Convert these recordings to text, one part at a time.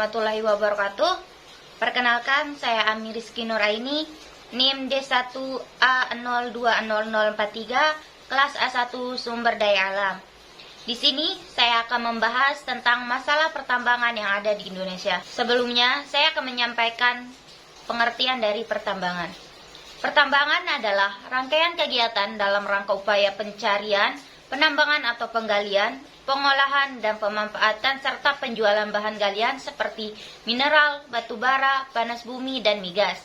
warahmatullahi wabarakatuh. Perkenalkan, saya Ami Rizky Nuraini, NIM D1A020043, kelas A1 Sumber Daya Alam. Di sini saya akan membahas tentang masalah pertambangan yang ada di Indonesia. Sebelumnya, saya akan menyampaikan pengertian dari pertambangan. Pertambangan adalah rangkaian kegiatan dalam rangka upaya pencarian, penambangan atau penggalian, pengolahan dan pemanfaatan serta penjualan bahan galian seperti mineral, batu bara, panas bumi, dan migas.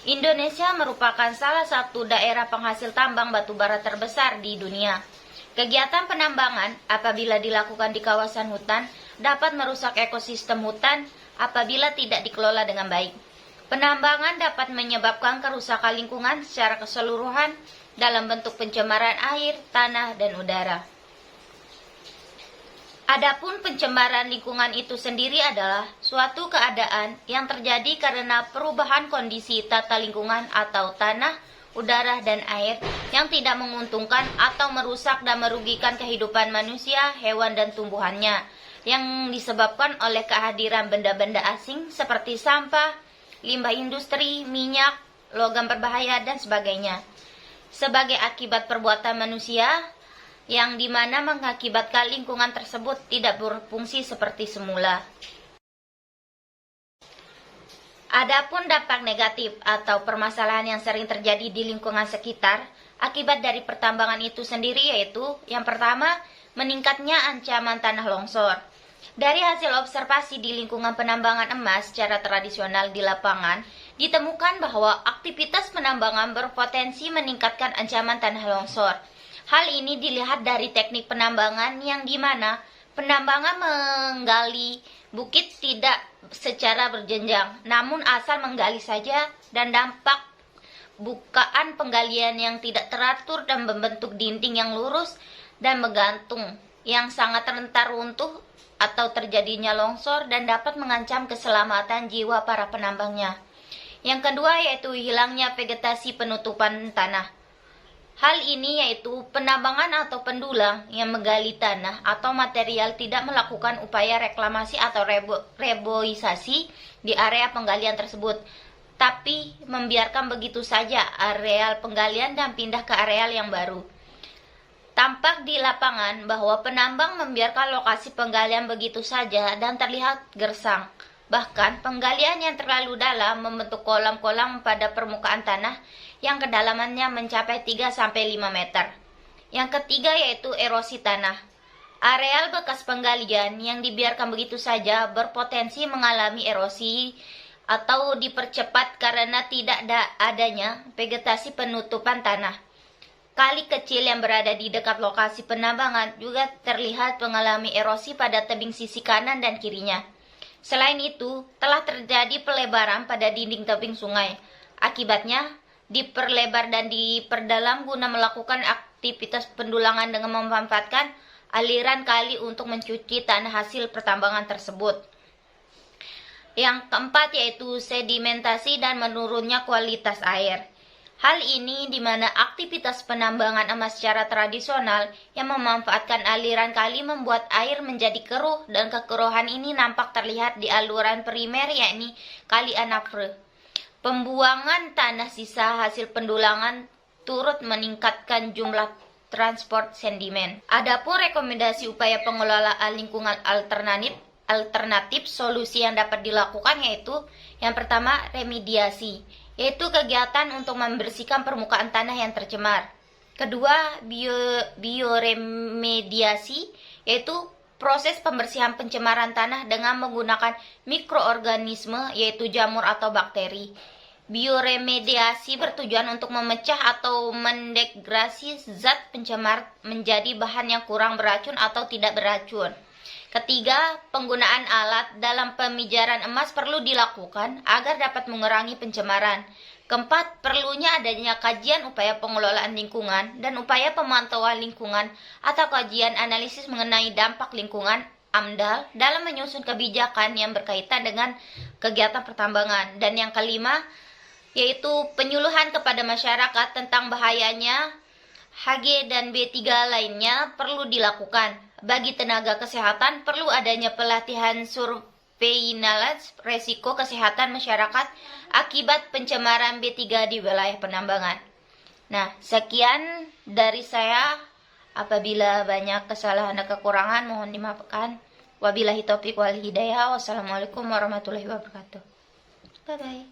Indonesia merupakan salah satu daerah penghasil tambang batu bara terbesar di dunia. Kegiatan penambangan apabila dilakukan di kawasan hutan dapat merusak ekosistem hutan apabila tidak dikelola dengan baik. Penambangan dapat menyebabkan kerusakan lingkungan secara keseluruhan dalam bentuk pencemaran air, tanah, dan udara. Adapun pencemaran lingkungan itu sendiri adalah suatu keadaan yang terjadi karena perubahan kondisi tata lingkungan atau tanah, udara, dan air yang tidak menguntungkan atau merusak dan merugikan kehidupan manusia, hewan, dan tumbuhannya, yang disebabkan oleh kehadiran benda-benda asing seperti sampah, limbah industri, minyak, logam berbahaya, dan sebagainya. Sebagai akibat perbuatan manusia, yang dimana mengakibatkan lingkungan tersebut tidak berfungsi seperti semula. Adapun dampak negatif atau permasalahan yang sering terjadi di lingkungan sekitar akibat dari pertambangan itu sendiri yaitu yang pertama, meningkatnya ancaman tanah longsor. Dari hasil observasi di lingkungan penambangan emas secara tradisional di lapangan, ditemukan bahwa aktivitas penambangan berpotensi meningkatkan ancaman tanah longsor. Hal ini dilihat dari teknik penambangan yang dimana penambangan menggali bukit tidak secara berjenjang, namun asal menggali saja dan dampak bukaan penggalian yang tidak teratur dan membentuk dinding yang lurus dan menggantung yang sangat rentan runtuh atau terjadinya longsor dan dapat mengancam keselamatan jiwa para penambangnya. Yang kedua yaitu hilangnya vegetasi penutupan tanah. Hal ini yaitu penambangan atau pendulang yang menggali tanah atau material tidak melakukan upaya reklamasi atau reboisasi di area penggalian tersebut, tapi membiarkan begitu saja areal penggalian dan pindah ke areal yang baru. Tampak di lapangan bahwa penambang membiarkan lokasi penggalian begitu saja dan terlihat gersang. Bahkan penggalian yang terlalu dalam membentuk kolam-kolam pada permukaan tanah yang kedalamannya mencapai 3-5 meter. Yang ketiga yaitu erosi tanah. Areal bekas penggalian yang dibiarkan begitu saja berpotensi mengalami erosi atau dipercepat karena tidak adanya vegetasi penutupan tanah. Kali kecil yang berada di dekat lokasi penambangan juga terlihat mengalami erosi pada tebing sisi kanan dan kirinya. Selain itu, telah terjadi pelebaran pada dinding tebing sungai. Akibatnya, diperlebar dan diperdalam guna melakukan aktivitas pendulangan dengan memanfaatkan aliran kali untuk mencuci tanah hasil pertambangan tersebut. Yang keempat yaitu sedimentasi dan menurunnya kualitas air. Hal ini di mana aktivitas penambangan emas secara tradisional yang memanfaatkan aliran kali membuat air menjadi keruh dan kekeruhan ini nampak terlihat di aluran primer yakni Kali Anapre. Pembuangan tanah sisa hasil pendulangan turut meningkatkan jumlah transport sedimen. Adapun rekomendasi upaya pengelolaan lingkungan alternatif solusi yang dapat dilakukan yaitu yang pertama remediasi, yaitu kegiatan untuk membersihkan permukaan tanah yang tercemar. Kedua, bioremediasi, yaitu proses pembersihan pencemaran tanah dengan menggunakan mikroorganisme, yaitu jamur atau bakteri. Bioremediasi bertujuan untuk memecah atau mendegrasi zat pencemar menjadi bahan yang kurang beracun atau tidak beracun. Ketiga, penggunaan alat dalam pemijaran emas perlu dilakukan agar dapat mengurangi pencemaran. Keempat, perlunya adanya kajian upaya pengelolaan lingkungan dan upaya pemantauan lingkungan atau kajian analisis mengenai dampak lingkungan AMDAL dalam menyusun kebijakan yang berkaitan dengan kegiatan pertambangan. Dan yang kelima, yaitu penyuluhan kepada masyarakat tentang bahayanya HG dan B3 lainnya perlu dilakukan. Bagi tenaga kesehatan perlu adanya pelatihan survei Peinalats resiko kesehatan masyarakat akibat pencemaran B3 di wilayah penambangan. Nah, sekian dari saya. Apabila banyak kesalahan dan kekurangan mohon dimaafkan. Wabillahi taufiq wal hidayah. Wassalamualaikum warahmatullahi wabarakatuh. Bye bye.